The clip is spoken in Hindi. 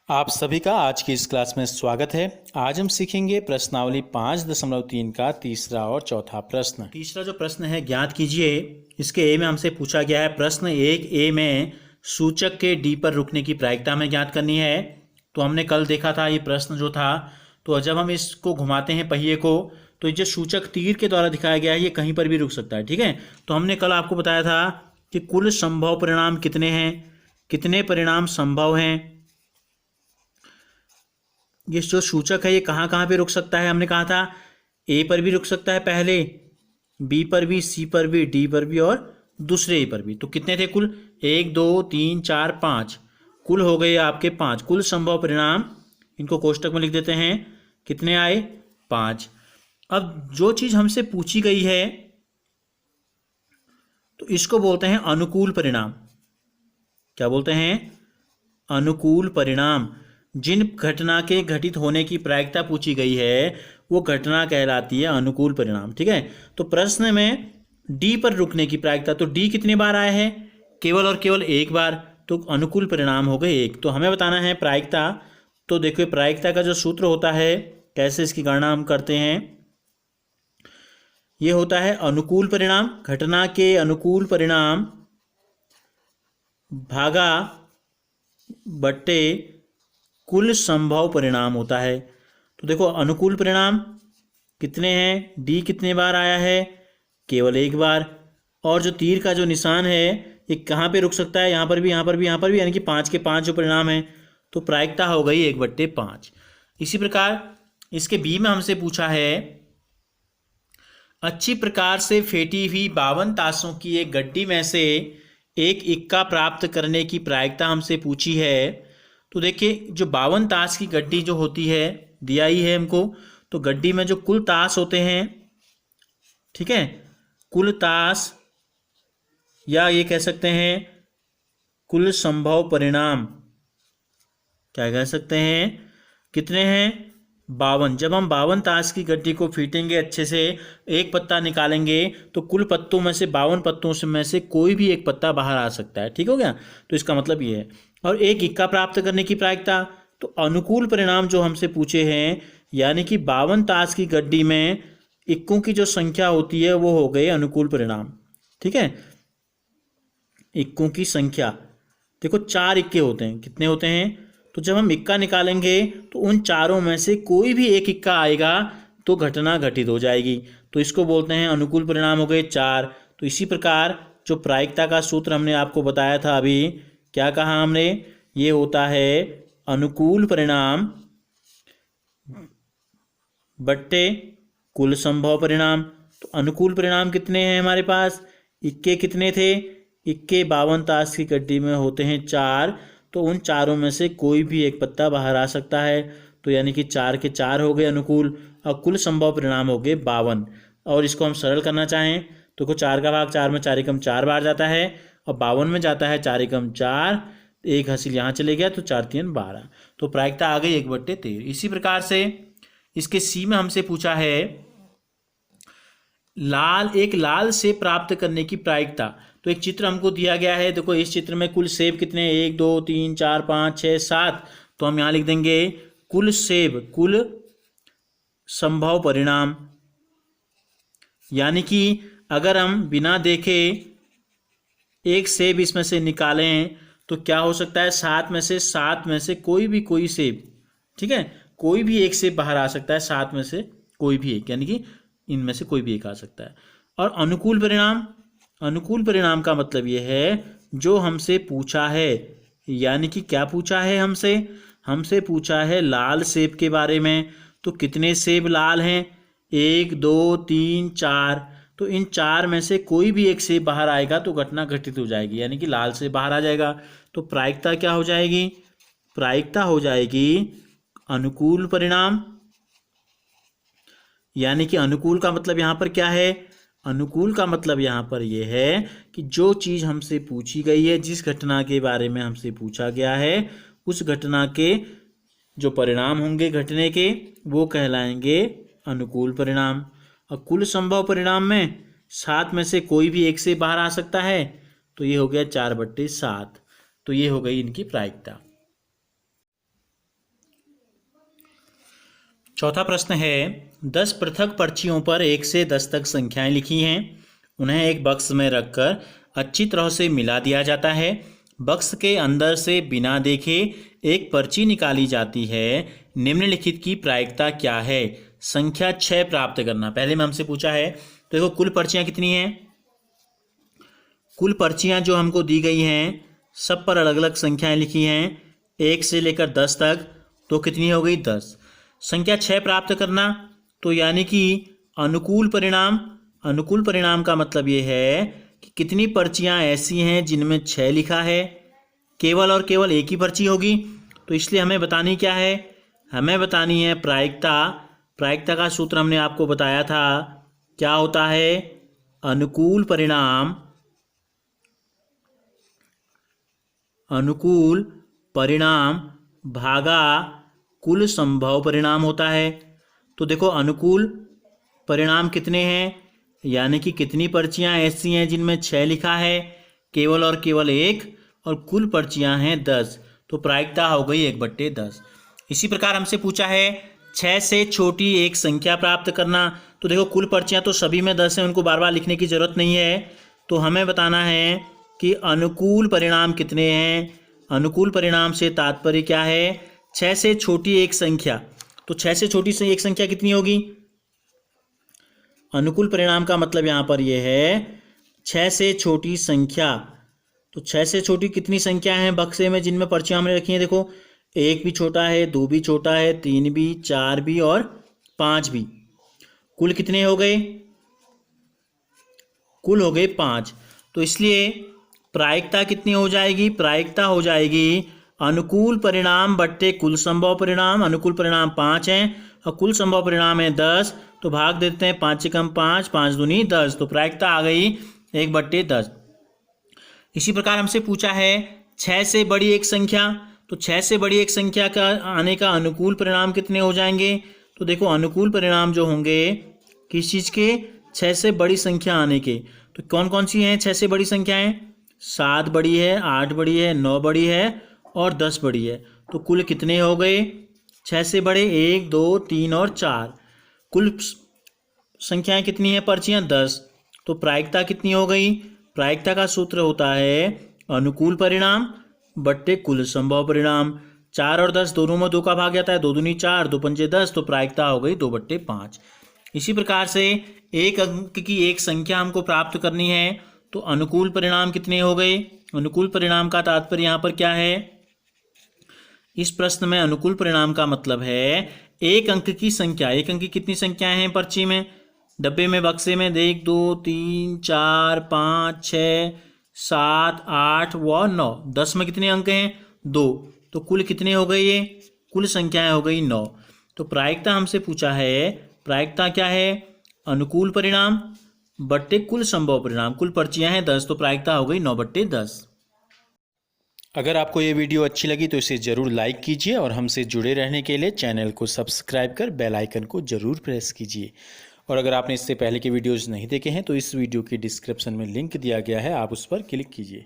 आप सभी का आज की इस क्लास में स्वागत है। आज हम सीखेंगे प्रश्नावली 5.3 का तीसरा और चौथा प्रश्न। तीसरा जो प्रश्न है ज्ञात कीजिए। इसके ए में हमसे पूछा गया है प्रश्न 1A में सूचक के डी पर रुकने की प्रायिकता हमें ज्ञात करनी है। तो हमने कल देखा था ये प्रश्न जो था, तो जब हम इसको घुमाते हैं पहिए को तो जो सूचक तीर के द्वारा दिखाया गया है ये कहीं पर भी रुक सकता है। ठीक है, तो हमने कल आपको बताया था कि कुल संभव परिणाम कितने हैं, कितने परिणाम संभव हैं। ये जो सूचक है ये कहाँ कहाँ पे रुक सकता है। हमने कहा था ए पर भी रुक सकता है पहले, बी पर भी, सी पर भी, डी पर भी और दूसरे ए पर भी। तो कितने थे कुल? 1 2 3 4 5, कुल हो गए आपके 5। कुल संभव परिणाम इनको कोष्टक में लिख देते हैं, कितने आए? 5। अब जो चीज़ हमसे पूछी गई है तो इसको बोलते हैं अनुकूल परिणाम। क्या बोलते हैं? अनुकूल परिणाम। जिन घटना के घटित होने की प्रायिकता पूछी गई है वो घटना कहलाती है अनुकूल परिणाम। ठीक है, तो प्रश्न में डी पर रुकने की प्रायिकता, तो डी कितने बार आया है? केवल और केवल एक बार, तो अनुकूल परिणाम हो गए 1। तो हमें बताना है प्रायिकता। तो देखिए प्रायिकता का जो सूत्र होता है, कैसे इसकी गणना हम करते हैं, ये होता है अनुकूल परिणाम, घटना के अनुकूल परिणाम भागा बट्टे कुल संभव परिणाम होता है। तो देखो अनुकूल परिणाम कितने हैं, डी कितने बार आया है? केवल एक बार। और जो तीर का जो निशान है ये कहाँ पे रुक सकता है? यहाँ पर भी, यहाँ पर भी, यहाँ पर भी, यानी कि 5 के 5 जो परिणाम है। तो प्रायिकता हो गई 1/5। इसी प्रकार इसके बी में हमसे पूछा है अच्छी प्रकार से फेंटी हुई 52 ताशों की एक गड्डी में से एक इक्का प्राप्त करने की प्रायिकता हमसे पूछी है। तो देखिए जो 52 ताश की गड्डी जो होती है दिया ही है हमको, तो गड्डी में जो कुल ताश होते हैं, ठीक है, कुल ताश या ये कह सकते हैं कुल संभव परिणाम, क्या कह सकते हैं, कितने हैं? 52। जब हम 52 ताश की गड्डी को फीटेंगे अच्छे से, एक पत्ता निकालेंगे तो कुल पत्तों में से 52 पत्तों में से कोई भी एक पत्ता बाहर आ सकता है। ठीक हो गया, तो इसका मतलब ये है। और एक इक्का प्राप्त करने की प्रायिकता, तो अनुकूल परिणाम जो हमसे पूछे हैं, यानी कि 52 ताश की गड्डी में इक्कों की जो संख्या होती है वो हो गए अनुकूल परिणाम। ठीक है, इक्कों की संख्या देखो 4 इक्के होते हैं। कितने होते हैं? तो जब हम इक्का निकालेंगे तो उन चारों में से कोई भी एक इक्का आएगा तो घटना घटित हो जाएगी। तो इसको बोलते हैं अनुकूल परिणाम हो गए 4। तो इसी प्रकार जो प्रायिकता का सूत्र हमने आपको बताया था अभी, क्या कहा हमने, ये होता है अनुकूल परिणाम बट्टे कुल संभव परिणाम। तो अनुकूल परिणाम कितने हैं हमारे पास? इक्के कितने थे? इक्के 52 ताश की गड्डी में होते हैं 4, तो उन चारों में से कोई भी एक पत्ता बाहर आ सकता है। तो यानी कि 4 के 4 हो गए अनुकूल, और कुल संभव परिणाम हो गए 52। और इसको हम सरल करना चाहें तो 4 का भाग 4 में 4 एकम 4 बार जाता है, और 52 में जाता है 4 एकम 4, एक हासिल यहाँ चले गया तो 4 3 12। तो प्रायिकता आ गई 1/13। इसी प्रकार से इसके सी में हमसे पूछा है एक लाल सेब प्राप्त करने की प्रायिकता। तो एक चित्र हमको दिया गया है, देखो इस चित्र में कुल सेब कितने हैं? 1 2 3 4 5 6 7। तो हम यहाँ लिख देंगे कुल सेब, कुल संभव परिणाम। यानी कि अगर हम बिना देखे एक सेब इसमें से निकालें तो क्या हो सकता है? 7 में से कोई सेब, ठीक है, कोई भी एक सेब बाहर आ सकता है। 7 में से कोई भी एक, यानी कि इनमें से कोई भी एक आ सकता है। और अनुकूल परिणाम, अनुकूल परिणाम का मतलब ये है जो हमसे पूछा है, यानी कि क्या पूछा है हमसे? हमसे पूछा है लाल सेब के बारे में। तो कितने सेब लाल हैं? 1 2 3 4। तो इन 4 में से कोई भी एक सेब बाहर आएगा तो घटना घटित हो जाएगी, यानी कि लाल सेब बाहर आ जाएगा। तो प्रायिकता क्या हो जाएगी? प्रायिकता हो जाएगी अनुकूल परिणाम। यानी कि अनुकूल का मतलब यहाँ पर क्या है? अनुकूल का मतलब यहाँ पर यह है कि जो चीज़ हमसे पूछी गई है, जिस घटना के बारे में हमसे पूछा गया है, उस घटना के जो परिणाम होंगे घटने के, वो कहलाएंगे अनुकूल परिणाम। और कुल संभव परिणाम में 7 में से कोई भी एक से बाहर आ सकता है, तो ये हो गया 4/7। तो ये हो गई इनकी प्रायिकता। चौथा प्रश्न है 10 पृथक पर्चियों पर 1 से 10 तक संख्याएं लिखी हैं। उन्हें एक बक्स में रखकर अच्छी तरह से मिला दिया जाता है। बक्स के अंदर से बिना देखे एक पर्ची निकाली जाती है। निम्नलिखित की प्रायिकता क्या है? संख्या 6 प्राप्त करना। पहले में हमसे पूछा है, तो देखो कुल पर्चियां कितनी हैं। कुल पर्चियां जो हमको दी गई हैं सब पर अलग अलग संख्याएं लिखी हैं 1 से लेकर 10 तक, तो कितनी हो गई 10। संख्या 6 प्राप्त करना, तो यानी कि अनुकूल परिणाम। अनुकूल परिणाम का मतलब ये है कि कितनी पर्चियां ऐसी हैं जिनमें 6 लिखा है। केवल और केवल एक ही पर्ची होगी, तो इसलिए हमें बतानी क्या है? हमें बतानी है प्रायिकता। प्रायिकता का सूत्र हमने आपको बताया था, क्या होता है? अनुकूल परिणाम, अनुकूल परिणाम भागा कुल संभव परिणाम होता है। तो देखो अनुकूल परिणाम कितने हैं, यानी कि कितनी पर्चियां ऐसी हैं जिनमें 6 लिखा है, केवल और केवल एक, और कुल पर्चियां हैं 10, तो प्रायिकता हो गई 1/10। इसी प्रकार हमसे पूछा है 6 से छोटी एक संख्या प्राप्त करना। तो देखो कुल पर्चियां तो सभी में 10 हैं, उनको बार बार लिखने की ज़रूरत नहीं है। तो हमें बताना है कि अनुकूल परिणाम कितने हैं। अनुकूल परिणाम से तात्पर्य क्या है? 6 से छोटी एक संख्या। तो 6 से छोटी से एक संख्या कितनी होगी? अनुकूल परिणाम का मतलब यहाँ पर यह है 6 से छोटी संख्या। तो 6 से छोटी कितनी संख्या हैं बक्से में जिनमें पर्चियां हमने रखी हैं? देखो 1 भी छोटा है, 2 भी छोटा है, 3 भी, 4 भी और 5 भी। कुल कितने हो गए? कुल हो गए 5। तो इसलिए प्रायिकता कितनी हो जाएगी? प्रायिकता हो जाएगी अनुकूल परिणाम बट्टे कुल संभव परिणाम। अनुकूल परिणाम 5 हैं और कुल संभव परिणाम है 10, तो भाग देते हैं 5 से कम 5, 5 दूनी 10, तो प्रायिकता आ गई 1/10। इसी प्रकार हमसे पूछा है 6 से बड़ी एक संख्या। तो 6 से बड़ी एक संख्या का आने का अनुकूल परिणाम कितने हो जाएंगे? तो देखो अनुकूल परिणाम जो होंगे किस चीज़ के? 6 से बड़ी संख्या आने के। तो कौन कौन सी हैं 6 से बड़ी संख्याएं? 7 बड़ी है, 8 बड़ी है, 9 बड़ी है और 10 बड़ी है। तो कुल कितने हो गए 6 से बड़े? 1, 2, 3 और 4। कुल संख्याएं कितनी हैं पर्चियां? 10। तो प्रायिकता कितनी हो गई? प्रायिकता का सूत्र होता है अनुकूल परिणाम बट्टे कुल संभव परिणाम। 4 और 10 दोनों में 2 का भाग जाता है, 2 दूनी 4, 2 पंजे 10, तो प्रायिकता हो गई 2/5। इसी प्रकार से एक अंक की एक संख्या हमको प्राप्त करनी है, तो अनुकूल परिणाम कितने हो गए? अनुकूल परिणाम का तात्पर्य यहाँ पर क्या है? इस प्रश्न में अनुकूल परिणाम का मतलब है एक अंक की संख्या। एक अंक की कितनी संख्याएं हैं पर्ची में, डब्बे में, बक्से में? 1, 2, 3, 4, 5, 6, 7, 8 व 9। 10 में कितने अंक हैं? 2। तो कुल कितने हो गए? ये कुल संख्याएं हो गई 9। तो प्रायिकता हमसे पूछा है, प्रायिकता क्या है? अनुकूल परिणाम बट्टे कुल संभव परिणाम। कुल पर्चियां हैं 10, तो प्रायिकता हो गई 9/10। अगर आपको ये वीडियो अच्छी लगी तो इसे ज़रूर लाइक कीजिए और हमसे जुड़े रहने के लिए चैनल को सब्सक्राइब कर बेल आइकन को ज़रूर प्रेस कीजिए। और अगर आपने इससे पहले के वीडियोज़ नहीं देखे हैं तो इस वीडियो की डिस्क्रिप्शन में लिंक दिया गया है, आप उस पर क्लिक कीजिए।